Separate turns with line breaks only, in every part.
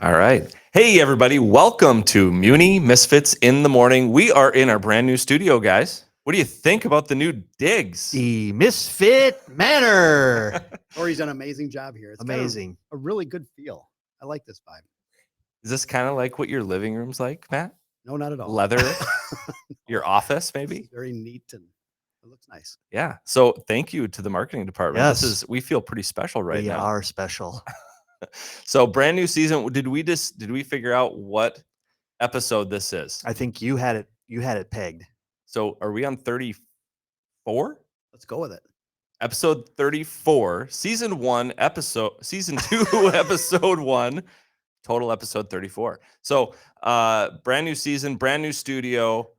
All right. Hey, everybody. Welcome to Muni Misfits in the Morning. We are in our brand new studio, guys. What do you think about the new digs?
The Misfit Manor.
Corey's done an amazing job here. It's
Amazing.
a really good feel. I like this vibe.
Is this kind of like what your living room's like, Matt?
No, not at all.
Leather? Your office,
This
maybe?
is very neat and it looks nice.
Yeah. So thank you to the marketing department.
Yes.
We feel pretty special right
We
now.
are special.
So brand new season. Did we figure out what episode this is?
I think you had it pegged.
So are we on 34?
Let's go with it.
Episode 34, season 2, episode 1, total episode 34. So brand new season, brand new studio,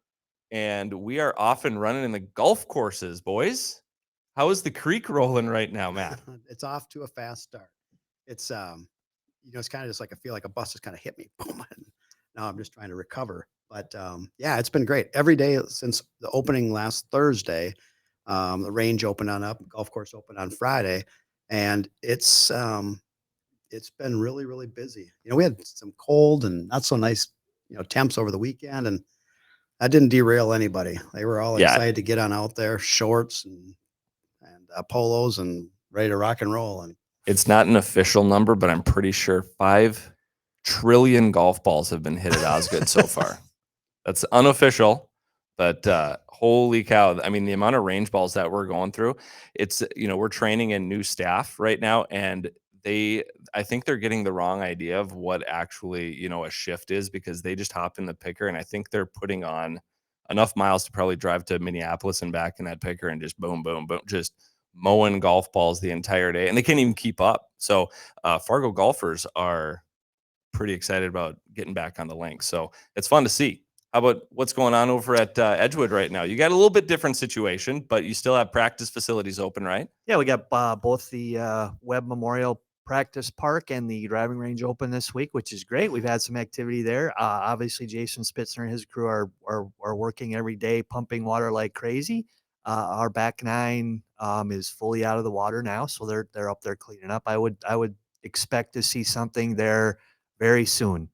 and we are off and running in the golf courses, boys. How is the creek rolling right now, Matt?
It's off to a fast start. It's it's kind of just like I feel like a bus just kind of hit me. Boom. And now I'm just trying to recover. But yeah, it's been great. Every day since the opening last Thursday, the range opened up, golf course opened on Friday, and it's been really, really busy. We had some cold and not so nice, temps over the weekend, and that didn't derail anybody. They were all excited to get on out there, shorts and polos, and ready to rock and roll. And
It's not an official number, but I'm pretty sure 5 trillion golf balls have been hit at Osgood so far. That's unofficial, but holy cow. I mean, the amount of range balls that we're going through, it's, we're training in new staff right now, and I think they're getting the wrong idea of what actually, a shift is, because they just hop in the picker, and I think they're putting on enough miles to probably drive to Minneapolis and back in that picker and just boom, boom, boom, just mowing golf balls the entire day, and they can't even keep up. So Fargo golfers are pretty excited about getting back on the links. So it's fun to see. How about what's going on over at Edgewood right now? You got a little bit different situation, but you still have practice facilities open, right?
Yeah, we got both the Webb Memorial Practice Park and the driving range open this week, which is great. We've had some activity there. Obviously, Jason Spitzner and his crew are working every day, pumping water like crazy. Our back nine is fully out of the water now, so they're up there cleaning up. I would expect to see something there very soon.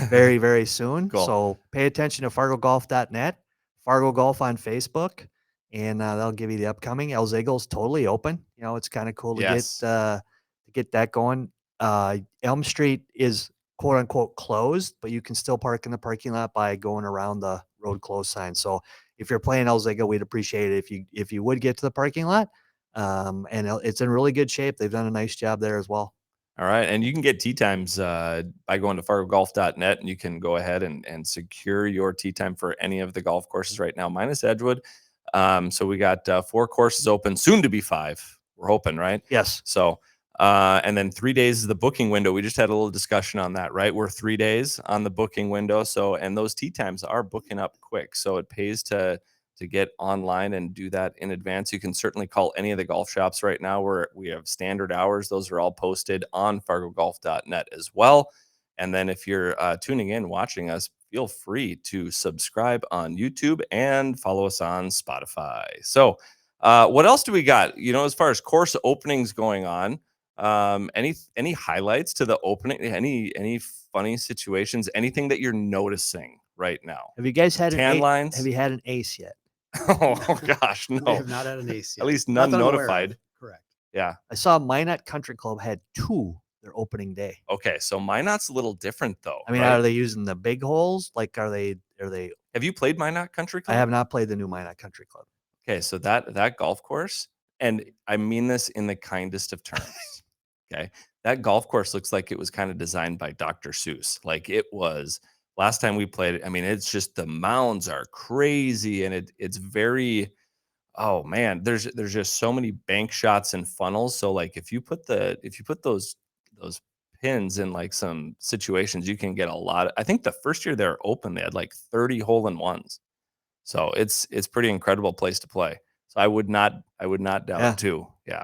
Very, very soon.
Cool.
So pay attention to fargogolf.net, Fargo Golf on Facebook, and they'll give you the upcoming. El Ziggle's totally open. It's kind of cool to get that going. Elm Street is quote unquote closed, but you can still park in the parking lot by going around the road closed sign. So if you're playing El Ziggle, we'd appreciate it if you would get to the parking lot. And it's in really good shape. They've done a nice job there as well.
All right. And you can get tee times by going to fargogolf.net, and you can go ahead and secure your tee time for any of the golf courses right now, minus Edgewood. So we got 4 courses open, soon to be 5. We're hoping, right?
Yes.
So, and then 3 days is the booking window. We just had a little discussion on that, right? We're 3 days on the booking window. So, and those tee times are booking up quick. So it pays to get online and do that in advance. You can certainly call any of the golf shops right now where we have standard hours. Those are all posted on fargogolf.net as well. And then if you're tuning in, watching us, feel free to subscribe on YouTube and follow us on Spotify. So what else do we got? As far as course openings going on, any highlights to the opening? Any funny situations? Anything that you're noticing right now?
Have you guys had
Tan lines?
Have you had an ace yet?
Oh gosh,
we
no.
have not had an ace yet.
At least none
Not that I'm aware of.
notified.
Correct.
Yeah.
I saw Minot Country Club had 2 their opening day.
Okay, so Minot's a little different though.
I mean,
right?
are they using the big holes? Like, are they?
Have you played Minot Country Club?
I have not played the new Minot Country Club.
Okay, so that golf course, and I mean this in the kindest of terms. Okay, that golf course looks like it was kind of designed by Dr. Seuss. Like it was last time we played it. I mean, it's just the mounds are crazy, and it's very. Oh man, there's just so many bank shots and funnels. So like if you put those pins in like some situations, you can get a lot. I think the first year they were open, they had like 30 hole-in-ones. So it's pretty incredible place to play. So I would not doubt too. Yeah.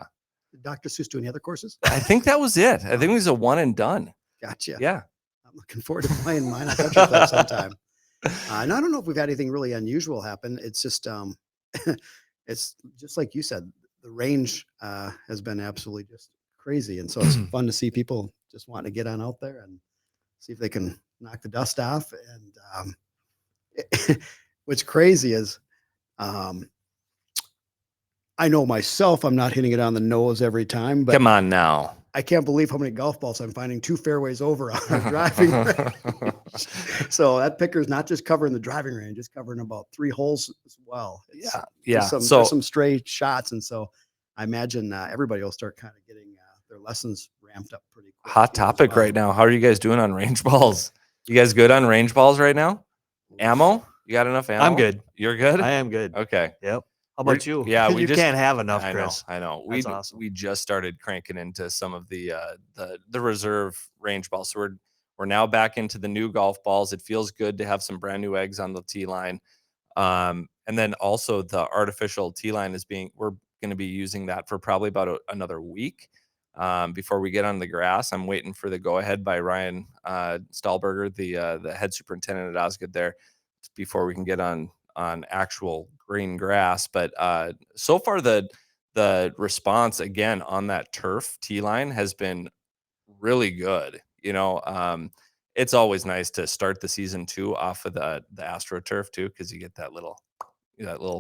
Did Dr. Seuss do any other courses?
I think that was it. I think it was a one and done.
Gotcha.
Yeah.
I'm looking forward to playing mine on Country Club sometime. And I don't know if we've had anything really unusual happen. It's just it's just like you said, the range has been absolutely just crazy. And so it's fun to see people just wanting to get on out there. And see if they can knock the dust off. And what's crazy is, I know myself, I'm not hitting it on the nose every time, but
Come on now.
I can't believe how many golf balls I'm finding 2 fairways over on our driving range. So that picker's not just covering the driving range, it's covering about 3 holes as well.
Yeah.
There's some stray shots. And so I imagine everybody will start kind of getting their lessons ramped up pretty quick.
Hot topic right now. How are you guys doing on range balls? You guys good on range balls right now? Ammo? You got enough ammo?
I'm good.
You're good?
I am good.
Okay.
Yep. How about you?
Yeah,
you can't have enough, Chris.
I know.
That's awesome.
We just started cranking into some of the reserve range balls. So we're now back into the new golf balls. It feels good to have some brand new eggs on the tee line. And then also the artificial tee line we're going to be using that for probably about another week before we get on the grass. I'm waiting for the go ahead by Ryan Stahlberger, the head superintendent at Osgood there, before we can get on actual green grass. But so far the response again on that turf tee line has been really good. It's always nice to start the season too off of the AstroTurf too, because you get that little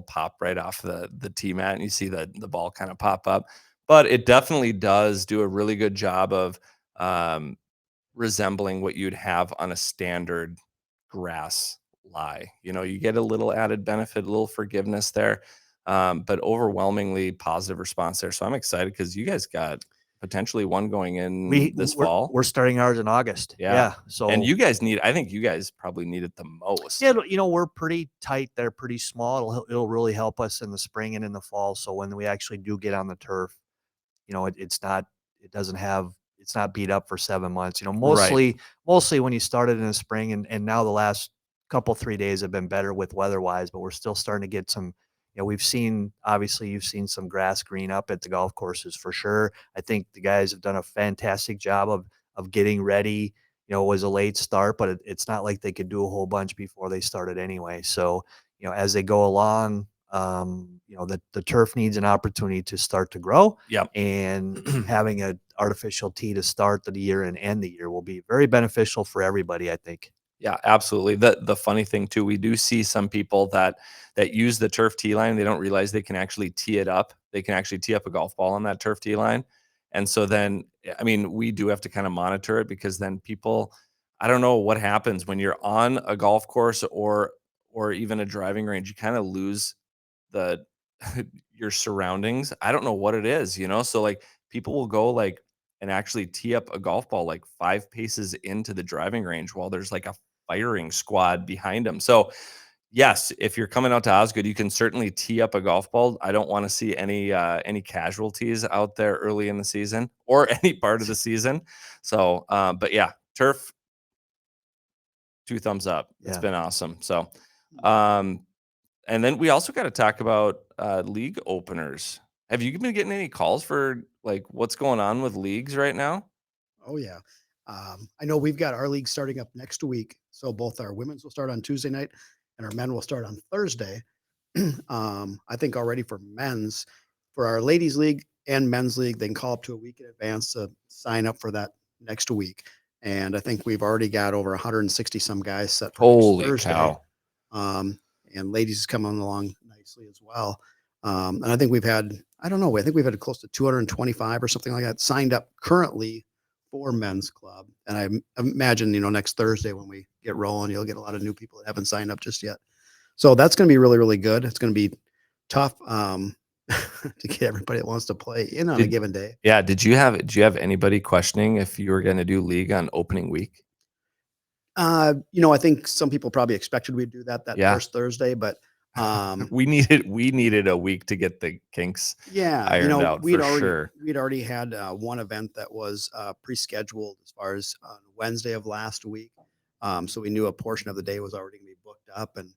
pop right off the tee mat, and you see the ball kind of pop up. But it definitely does do a really good job of resembling what you'd have on a standard grass lie. You get a little added benefit, a little forgiveness there, but overwhelmingly positive response there. So I'm excited because you guys got potentially one going in this fall.
We're starting ours in August. Yeah. So,
and I think you guys probably need it the most.
Yeah. We're pretty tight. They're pretty small. It'll really help us in the spring and in the fall. So when we actually do get on the turf, it's not beat up for 7 months. Mostly when you started in the spring and now the last couple 3 days have been better with weather wise, but we're still starting to get some. Obviously you've seen some grass green up at the golf courses for sure. I think the guys have done a fantastic job of getting ready. It was a late start, but it's not like they could do a whole bunch before they started anyway. So, as they go along, the turf needs an opportunity to start to grow.
Yep.
And having an artificial tee to start the year and end the year will be very beneficial for everybody, I think.
Yeah, absolutely. The funny thing too, we do see some people that use the turf tee line. They don't realize they can actually tee it up. They can actually tee up a golf ball on that turf tee line. And so then, we do have to kind of monitor it, because then people, I don't know what happens when you're on a golf course or even a driving range. You kind of lose your surroundings. I don't know what it is, so like people will go and actually tee up a golf ball like 5 paces into the driving range while there's like a firing squad behind them. So yes, if you're coming out to Osgood, you can certainly tee up a golf ball. I don't want to see any casualties out there early in the season or any part of the season. So but yeah, turf, 2 thumbs up. It's been awesome. So and then we also got to talk about league openers. Have you been getting any calls for what's going on with leagues right now?
Oh yeah. I know we've got our league starting up next week. So both our women's will start on Tuesday night and our men will start on Thursday. I think already for our ladies league and men's league, they can call up to a week in advance to sign up for that next week. And I think we've already got over 160 some guys set for
Holy
Thursday.
Cow.
And ladies is coming along nicely as well. And I think we've had close to 225 or something like that signed up currently for men's club. And I imagine, next Thursday when we get rolling, you'll get a lot of new people that haven't signed up just yet. So that's going to be really, really good. It's going to be tough to get everybody that wants to play in on a given day.
Yeah. Did you have anybody questioning if you were going to do league on opening week?
I think some people probably expected we'd do that first Thursday, but
we needed a week to get the kinks ironed out for sure.
We'd already had one event that was pre-scheduled as far as on Wednesday of last week. So we knew a portion of the day was already going to be booked up, and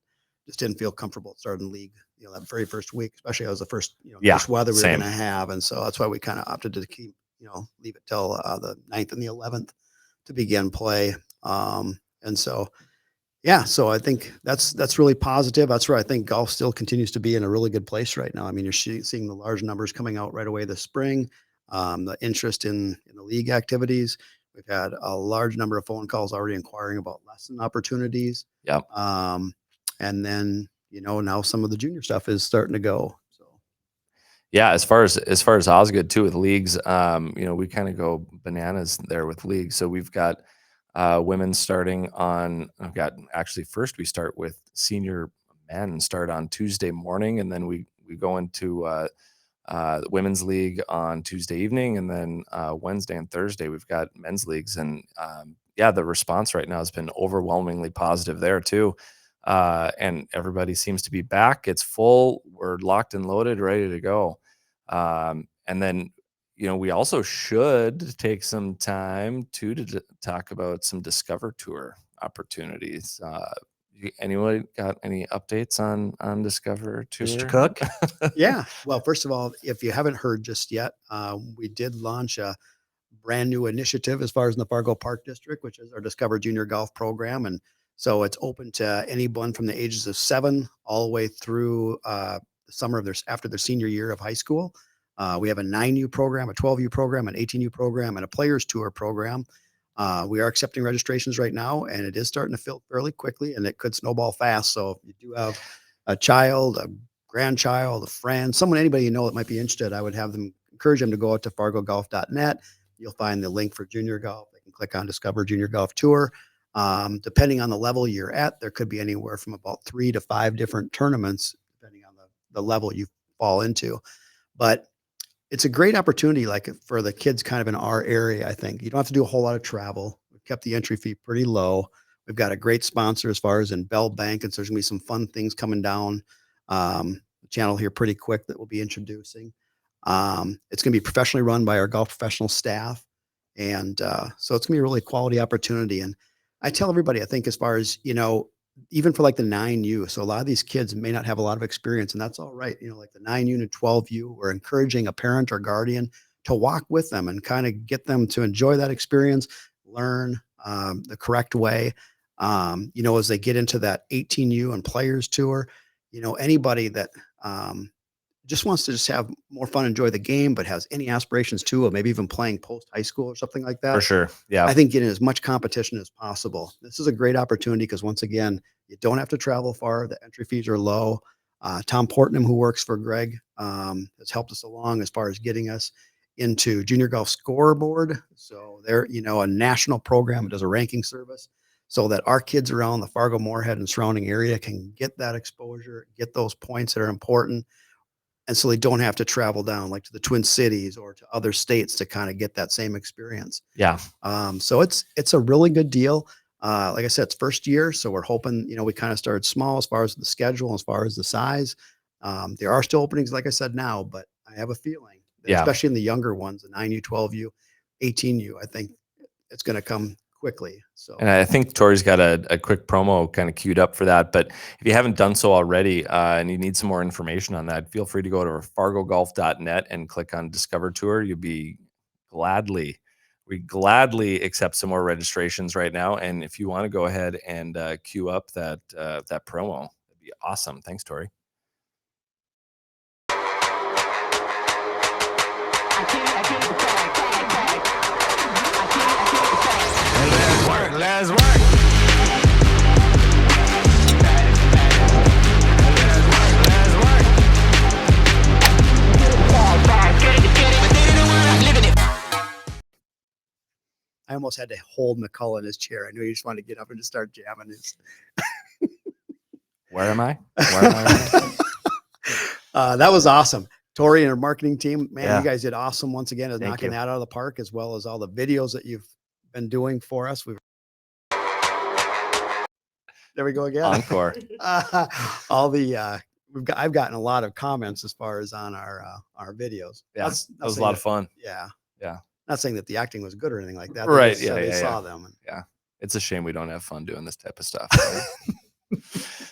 just didn't feel comfortable starting league, that very first week, especially as the first, first weather we were going to have. And so that's why we kind of opted to keep, leave it till the 9th and the 11th to begin play. And so, so I think that's really positive. That's where I think golf still continues to be in a really good place right now. You're seeing the large numbers coming out right away this spring, the interest in the league activities. We've had a large number of phone calls already inquiring about lesson opportunities.
Yep.
And then, now some of the junior stuff is starting to go. So
yeah, as far as Osgood too with leagues, we kind of go bananas there with leagues. So we've got women starting on. First we start with senior men start on Tuesday morning, and then we go into the women's league on Tuesday evening, and then Wednesday and Thursday we've got men's leagues, and the response right now has been overwhelmingly positive there too. And everybody seems to be back. It's full. We're locked and loaded, ready to go. And then, we also should take some time to talk about some Discover Tour opportunities. Anyone got any updates on Discover Tour?
Mr. Cook?
Yeah. Well, first of all, if you haven't heard just yet, we did launch a brand new initiative as far as in the Fargo Park District, which is our Discover Junior Golf program. And so it's open to anyone from the ages of 7 all the way through the summer of after their senior year of high school. We have a 9U program, a 12U program, an 18U program, and a Players Tour program. We are accepting registrations right now, and it is starting to fill fairly quickly, and it could snowball fast. So if you do have a child, a grandchild, a friend, anybody that might be interested, I would encourage them to go out to fargogolf.net. You'll find the link for junior golf. They can click on Discover Junior Golf Tour. Depending on the level you're at, there could be anywhere from about 3 to 5 different tournaments, depending on the level you fall into. But it's a great opportunity, like for the kids kind of in our area. I think you don't have to do a whole lot of travel. We've kept the entry fee pretty low. We've got a great sponsor as far as in Bell Bank, and so there's gonna be some fun things coming down the channel here pretty quick that we'll be introducing. It's going to be professionally run by our golf professional staff. And so it's going to be a really quality opportunity. And I tell everybody, I think as far as, even for like the 9U, so a lot of these kids may not have a lot of experience, and that's all right. Like the 9U and 12U, we're encouraging a parent or guardian to walk with them and kind of get them to enjoy that experience, learn the correct way. As they get into that 18U and Players Tour, anybody that just wants to just have more fun, enjoy the game, but has any aspirations too, of maybe even playing post high school or something like that.
For sure. Yeah.
I think getting as much competition as possible. This is a great opportunity because once again, you don't have to travel far. The entry fees are low. Tom Portnam, who works for Greg, has helped us along as far as getting us into Junior Golf Scoreboard. So they're, a national program that does a ranking service so that our kids around the Fargo, Moorhead, and surrounding area can get that exposure, get those points that are important. And so they don't have to travel down like to the Twin Cities or to other states to kind of get that same experience.
Yeah.
So it's a really good deal. Like I said, it's first year. So we're hoping, we kind of started small as far as the schedule, as far as the size. There are still openings, like I said now, but I have a feeling that especially in the younger ones, the 9U, 12U, 18U, I think it's going to come quickly. So,
and I think Tori's got a quick promo kind of queued up for that. But if you haven't done so already and you need some more information on that, feel free to go to fargogolf.net and click on Discover Tour. We gladly accept some more registrations right now. And if you want to go ahead and queue up that promo, that'd be awesome. Thanks, Tori.
Let's work.
I almost had to hold McCullough in his chair. I knew he just wanted to get up and just start jamming his.
Where am I?
That was awesome. Tori and her marketing team, man,
Yeah.
You guys did awesome once again as
Thank
knocking
you.
that out of the park, as well as all the videos that you've been doing for us. There we go again.
Encore.
All the I've gotten a lot of comments as far as on our videos.
Yeah, that was a lot of fun.
Yeah.
Yeah.
Not saying that the acting was good or anything like that.
Right.
They saw them. And,
yeah. It's a shame we don't have fun doing this type of stuff. Right?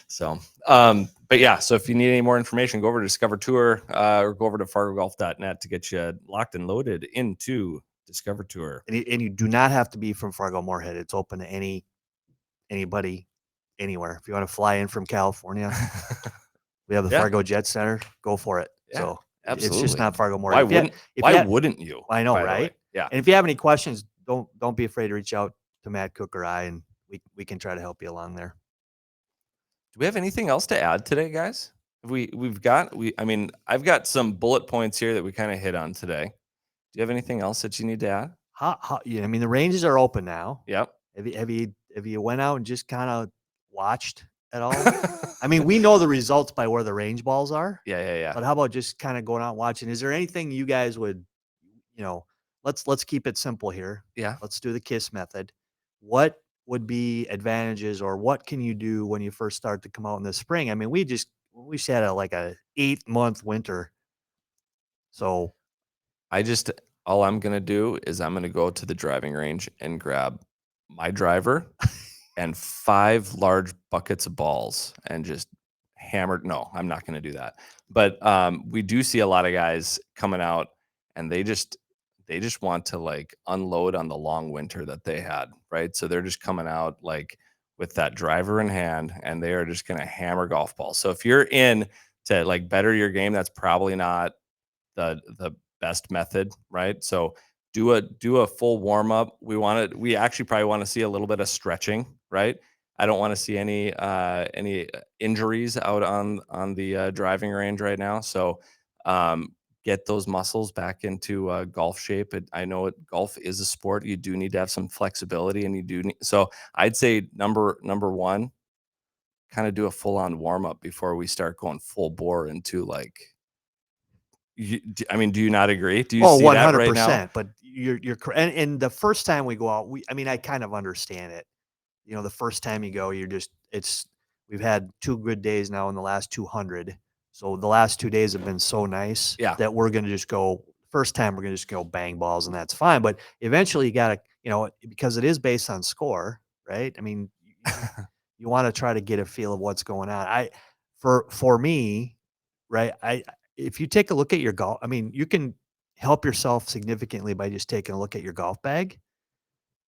So, but yeah, so if you need any more information, go over to Discover Tour or go over to fargogolf.net to get you locked and loaded into Discover Tour.
And you do not have to be from Fargo Moorhead. It's open to anybody, anywhere. If you want to fly in from California, we have the Fargo Jet Center. Go for it.
Yeah,
so
absolutely.
It's just not Fargo Moorhead.
Why wouldn't you?
I know,
by the
right?
way? Yeah.
And if you have any questions, don't be afraid to reach out to Matt Cook or I, and we can try to help you along there.
Do we have anything else to add today, guys? I mean, I've got some bullet points here that we kind of hit on today. Do you have anything else that you need to add?
Yeah, I mean, the ranges are open now.
Yep.
Have you went out and just kind of watched at all? I mean, we know the results by where the range balls are.
Yeah.
But how about just kind of going out and watching? Is there anything you guys would, let's keep it simple here.
Yeah.
Let's do the KISS method. What would be advantages, or what can you do when you first start to come out in the spring? I mean, we just had like a 8-month winter. So
all I'm going to do is I'm going to go to the driving range and grab my driver and 5 large buckets of balls and just hammer. No, I'm not going to do that. But we do see a lot of guys coming out and they just want to like unload on the long winter that they had, right? So they're just coming out like with that driver in hand and they are just going to hammer golf balls. So if you're in to like better your game, that's probably not the best method, right? So do a full warm up. We actually probably want to see a little bit of stretching, right? I don't want to see any injuries out on the driving range right now. So get those muscles back into golf shape. I know golf is a sport. You do need to have some flexibility, and you do need. So I'd say number one, kind of do a full on warm up before we start going full bore into like. I mean, do you not agree? Do you see that right now?
But you're correct. And the first time we go out, I kind of understand it. The first time you go, we've had 2 good days now in the last 200. So the last 2 days have been so nice that we're going to just go. First time we're going to just go bang balls, and that's fine. But eventually you got to, because it is based on score, right? I mean, you want to try to get a feel of what's going on. For me, right? If you take a look at your golf, I mean, you can help yourself significantly by just taking a look at your golf bag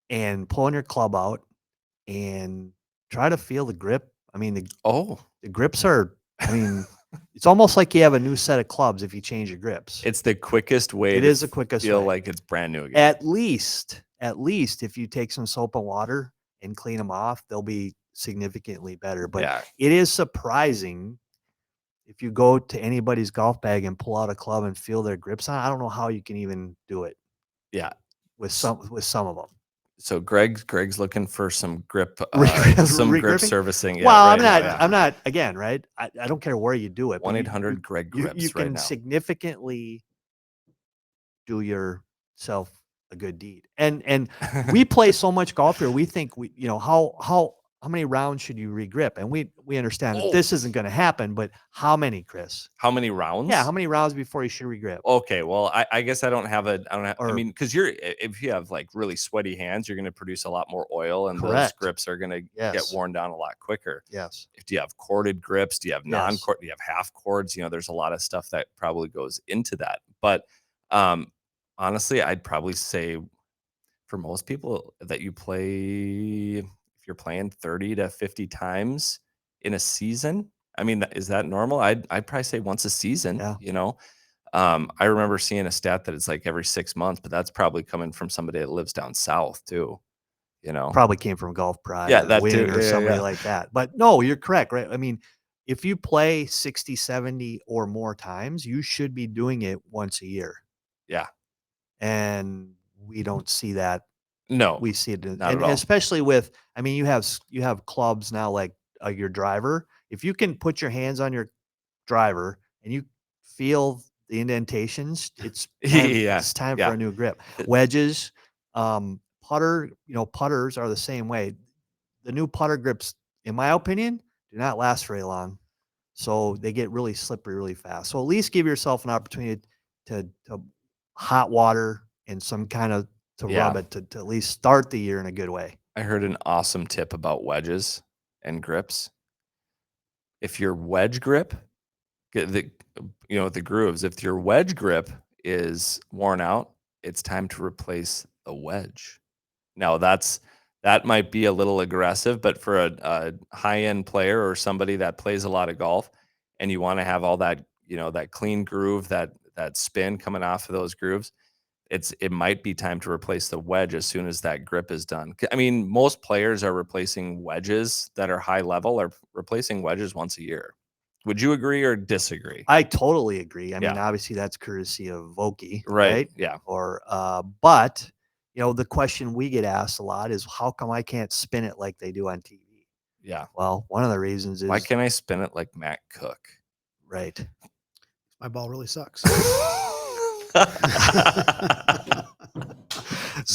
and pulling your club out and try to feel the grip. I mean, the grips are, I mean, it's almost like you have a new set of clubs if you change your grips.
It's the quickest way.
It is the quickest
feel
way.
like it's brand new again.
At least if you take some soap and water and clean them off, they'll be significantly better. But it is surprising if you go to anybody's golf bag and pull out a club and feel their grips on. I don't know how you can even do it.
Yeah,
with some of them.
So Greg's looking for some grip, grip servicing.
Well, I'm not again, right? I don't care where you do it.
1-800 Greg grips.
You can
right now.
significantly do yourself a good deed. And we play so much golf here. We think how many rounds should you regrip? And we understand that this isn't going to happen, but how many, Chris?
How many rounds?
Yeah, how many rounds before you should regrip?
Okay, well, I guess I don't have. I mean, because if you have like really sweaty hands, you're going to produce a lot more oil, and those grips are going to get worn down a lot quicker.
Yes.
Do you have corded grips? Do you have non-cord? Do you have half cords? There's a lot of stuff that probably goes into that. But honestly, I'd probably say for most people that you play. You're playing 30 to 50 times in a season. I mean, is that normal? I'd probably say once a season, I remember seeing a stat that it's like every 6 months, but that's probably coming from somebody that lives down south too,
Probably came from Golf Pride
that
Wing
too.
or somebody like that. But no, you're correct, right? I mean, if you play 60, 70 or more times, you should be doing it once a year.
Yeah.
And we don't see that.
No,
we see it,
and
especially with. I mean, you have clubs now like your driver. If you can put your hands on your driver and you feel the indentations, it's time, it's time for a new grip. Wedges, putter. Putters are the same way. The new putter grips, in my opinion, do not last very long, so they get really slippery really fast. So at least give yourself an opportunity to hot water and some kind of rub it to at least start the year in a good way.
I heard an awesome tip about wedges and grips. If your wedge grip, the grooves, if your wedge grip is worn out, it's time to replace the wedge. Now that might be a little aggressive, but for a high-end player or somebody that plays a lot of golf and you want to have all that, that clean groove, that spin coming off of those grooves, it might be time to replace the wedge as soon as that grip is done. I mean, most players are replacing wedges that are high level are replacing wedges once a year. Would you agree or disagree?
I totally agree. I mean,
Yeah.
obviously that's courtesy of Vokey,
Right.
right?
Yeah.
Or, but you know, the question we get asked a lot is, how come I can't spin it like they do on TV?
Yeah.
Well, one of the reasons is
Why can't I spin it like Matt Cook?
right.
My ball really sucks.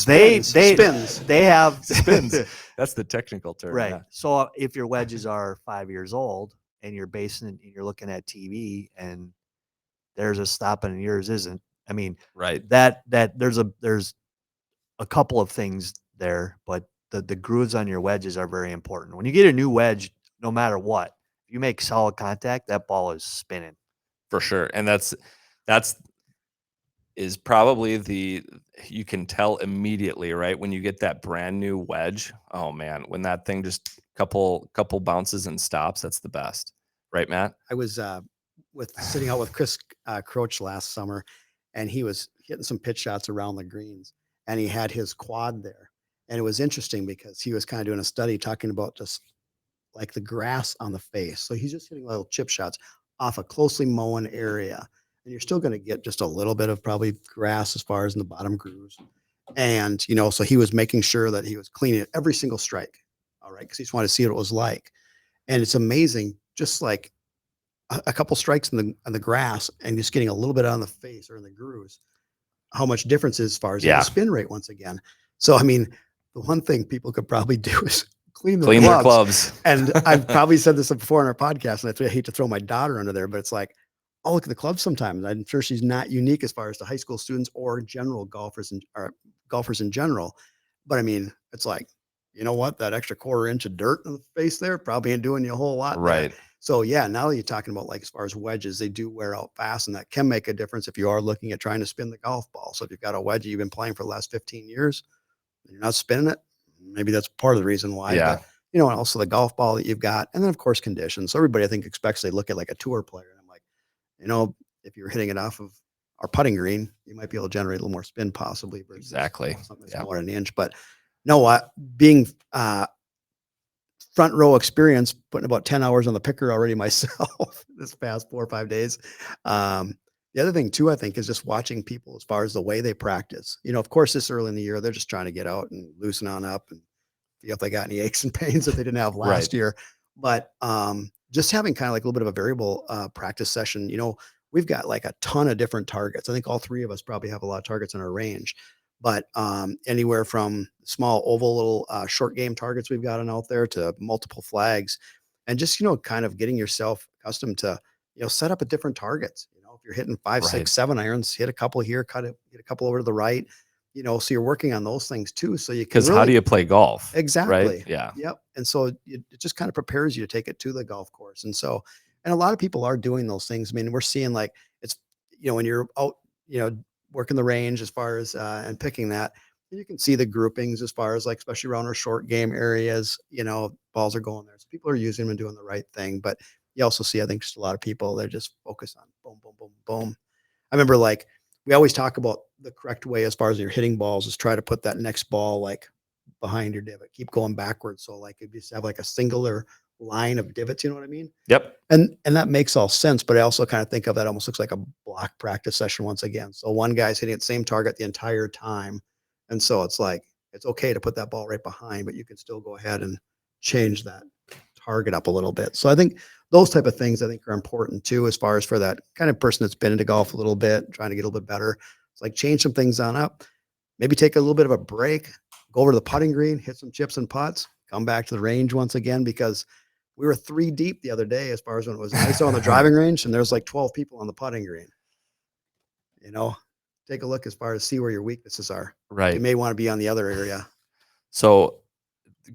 They
Spins.
they have
Spins. That's the technical term.
right.
Yeah.
So if your wedges are 5 years old and you're basing it, and you're looking at TV and there's a stopping and yours isn't, I mean,
Right.
that there's a couple of things there, but the grooves on your wedges are very important. When you get a new wedge, no matter what, if you make solid contact, that ball is spinning.
For sure. And that's is probably you can tell immediately, right? When you get that brand new wedge, oh man, when that thing just couple bounces and stops, that's the best. Right, Matt?
I was sitting out with Chris Croach last summer, and he was hitting some pitch shots around the greens, and he had his quad there. And it was interesting because he was kind of doing a study talking about just like the grass on the face. So he's just hitting little chip shots off a closely mown area. And you're still going to get just a little bit of probably grass as far as in the bottom grooves. And, you know, so he was making sure that he was cleaning it every single strike. All right. Cause he just wanted to see what it was like. And it's amazing, just like a couple strikes in the grass and just getting a little bit on the face or in the grooves, how much difference is as far as the spin rate once again. So, I mean, the one thing people could probably do is clean their clubs. And I've probably said this before on our podcast, and that's why I hate to throw my daughter under there, but it's like, I'll look at the clubs sometimes. I'm sure she's not unique as far as the high school students or general golfers or golfers in general. But I mean, it's like, you know what? That extra quarter inch of dirt in the face there probably ain't doing you a whole lot.
Right.
There. So yeah, now that you're talking about like as far as wedges, they do wear out fast, and that can make a difference if you are looking at trying to spin the golf ball. So if you've got a wedge you've been playing for the last 15 years, and you're not spinning it, maybe that's part of the reason why.
Yeah.
But, you know, and also the golf ball that you've got, and then of course conditions. So everybody I think expects they look at like a tour player, and I'm like, you know, if you're hitting it off of our putting green, you might be able to generate a little more spin possibly. Versus
exactly.
Something that's more than an inch. But no, being front row experience, putting about 10 hours on the picker already myself this past 4 or 5 days. The other thing too, I think, is just watching people as far as the way they practice. You know, of course, this early in the year, they're just trying to get out and loosen on up and see if they got any aches and pains that they didn't have last year. But just having kind of like a little bit of a variable practice session, you know, we've got like a ton of different targets. I think all three of us probably have a lot of targets in our range, but anywhere from small oval little short game targets we've got out there to multiple flags, and just, you know, kind of getting yourself accustomed to, you know, set up at different targets. You know, if you're hitting 5, 6, 7 irons, hit a couple here, hit a couple over to the right, you know, so you're working on those things too. So you can
because how do you play golf?
Exactly.
Right? Yeah.
Yep. And so it just kind of prepares you to take it to the golf course. And so, and a lot of people are doing those things. I mean, we're seeing like, it's, you know, when you're out, you know, working the range as far as, and picking that, you can see the groupings as far as like, especially around our short game areas, you know, balls are going there. So people are using them and doing the right thing. But you also see, I think, just a lot of people, they're just focused on boom, boom, boom, boom. I remember like, we always talk about the correct way as far as you're hitting balls is try to put that next ball like behind your divot, keep going backwards. So like if you just have like a singular line of divots, you know what I mean?
Yep.
And that makes all sense. But I also kind of think of that almost looks like a block practice session once again. So one guy's hitting the same target the entire time. And so it's like, it's okay to put that ball right behind, but you can still go ahead and change that target up a little bit. So I think those type of things I think are important too, as far as for that kind of person that's been into golf a little bit, trying to get a little bit better. It's like change some things on up, maybe take a little bit of a break, go over to the putting green, hit some chips and putts, come back to the range once again, because we were 3 deep the other day as far as when it was nice on the driving range, and there's like 12 people on the putting green. You know, take a look as far as see where your weaknesses are.
Right.
You may want to be on the other area.
So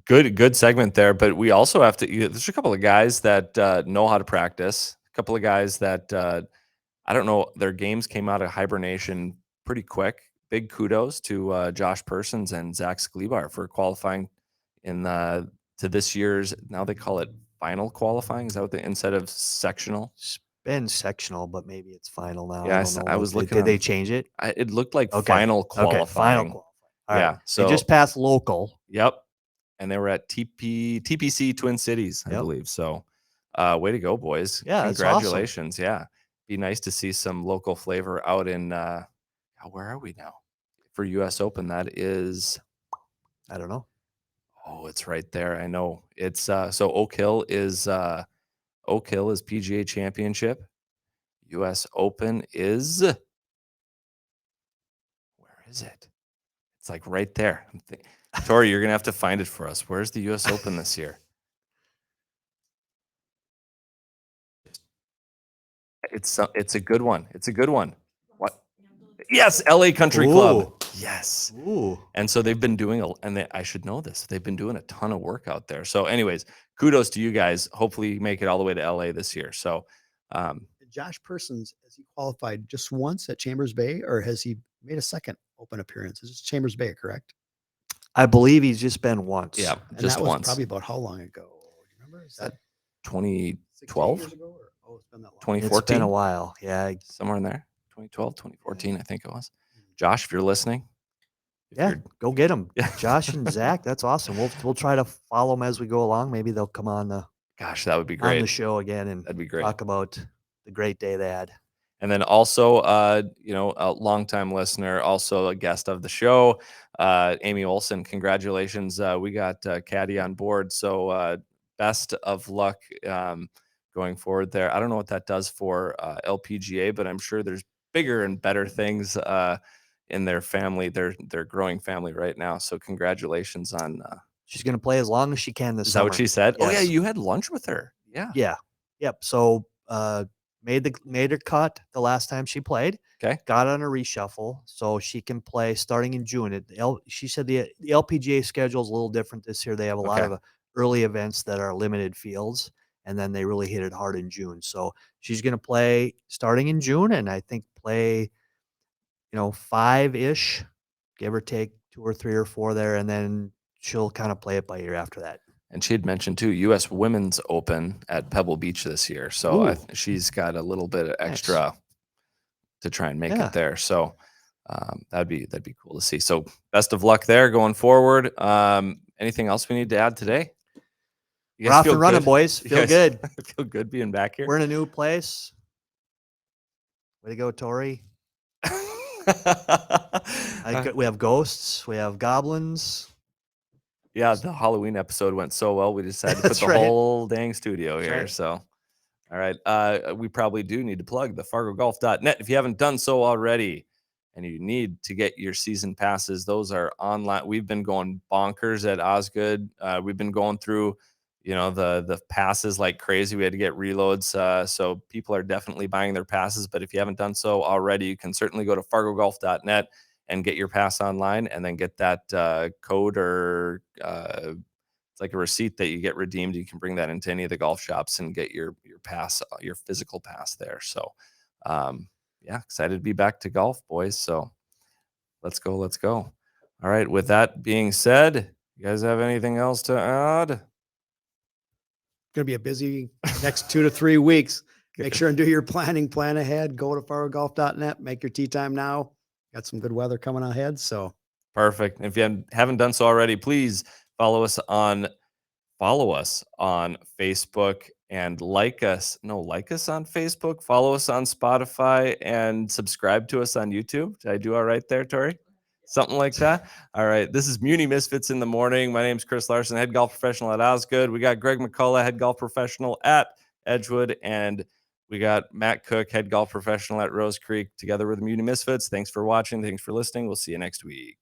good segment there, but we also have to, there's a couple of guys that know how to practice, a couple of guys that I don't know, their games came out of hibernation pretty quick. Big kudos to Josh Persons and Zach Sklebar for qualifying in to this year's, now they call it final qualifying. Is that what instead of sectional?
been sectional, but maybe it's final now.
Yeah,
I don't know.
I was looking.
Did they change it?
It looked like
Okay.
final
Okay. Final
qualifying.
qualifying. All
Yeah.
right.
So
they just passed local.
Yep. And they were at TPC Twin Cities, I
Yep.
believe. So way to go, boys.
Yeah, that's awesome.
Congratulations. Yeah. Be nice to see some local flavor out in where are we now? For US Open, that is
I don't know.
oh, it's right there. I know. It's so Oak Hill is PGA Championship. US Open is where is it? It's like right there. Tori, you're gonna have to find it for us. Where's the US Open this year? It's a good one. It's a good one. What? Yes, LA Country Club.
Ooh.
Yes.
Ooh.
And so they've been doing I should know this. They've been doing a ton of work out there. So, anyways, kudos to you guys. Hopefully, you make it all the way to LA this year. So,
Josh Persons, has he qualified just once at Chambers Bay, or has he made a second Open appearance? Is Chambers Bay correct?
I believe he's just been once.
yeah,
And
just
that was
once.
probably about how long ago? Do you remember? Is that
2012,
16 years ago? Or, oh, it's been that long.
2014,
It's been a while. Yeah.
somewhere in there. 2012, 2014, I think it was. Josh, if you're listening,
Yeah. Go get him.
Yeah.
Josh and Zach. That's awesome. We'll try to follow them as we go along. Maybe they'll come on the
gosh, that would be
on
great.
the show again and
That'd be great.
talk about the great day they had.
And then also, a longtime listener, also a guest of the show, Amy Olson. Congratulations. We got Caddy on board. So best of luck going forward there. I don't know what that does for LPGA, but I'm sure there's bigger and better things in their family, their growing family right now. So congratulations on.
She's going to play as long as she can this
Is
summer.
that what she said?
Yes.
Oh, yeah. You had lunch with her. Yeah.
Yeah. Yep. So made her cut the last time she played.
Okay.
Got on a reshuffle so she can play starting in June. She said the LPGA schedule is a little different this year. They have a lot of early events that are limited fields, and then they really hit it hard in June. So she's going to play starting in June, and I think play, 5-ish, give or take 2 or 3 or 4 there, and then she'll kind of play it by ear after that.
And she had mentioned too, U.S. Women's Open at Pebble Beach this year. So she's got a little bit of extra to try and make it there. So that'd be cool to see. So best of luck there going forward. Anything else we need to add today?
We're off and running, boys. Feel good.
Feel good being back here.
We're in a new place. Way to go, Tori. We have ghosts. We have goblins.
Yeah, the Halloween episode went so well. We decided to put the whole dang studio here. Right. So, all right. We probably do need to plug the fargogolf.net if you haven't done so already. And you need to get your season passes. Those are online. We've been going bonkers at Osgood. We've been going through, the passes like crazy. We had to get reloads. So people are definitely buying their passes. But if you haven't done so already, you can certainly go to fargogolf.net and get your pass online, and then get that code or it's like a receipt that you get redeemed. You can bring that into any of the golf shops and get your pass, your physical pass there. So, excited to be back to golf, boys. So let's go. All right. With that being said, you guys have anything else to add?
Going to be a busy next 2 to 3 weeks. Make sure and do your plan ahead. Go to fargogolf.net, make your tee time now. Got some good weather coming ahead. So
perfect. If you haven't done so already, please follow us on Facebook and like us on Facebook, follow us on Spotify, and subscribe to us on YouTube. Did I do all right there, Tori? Something like that. All right. This is Muni Misfits in the morning. My name's Chris Larson, head golf professional at Osgood. We got Greg McCullough, head golf professional at Edgewood, and we got Matt Cook, head golf professional at Rose Creek, together with the Muni Misfits. Thanks for watching. Thanks for listening. We'll see you next week.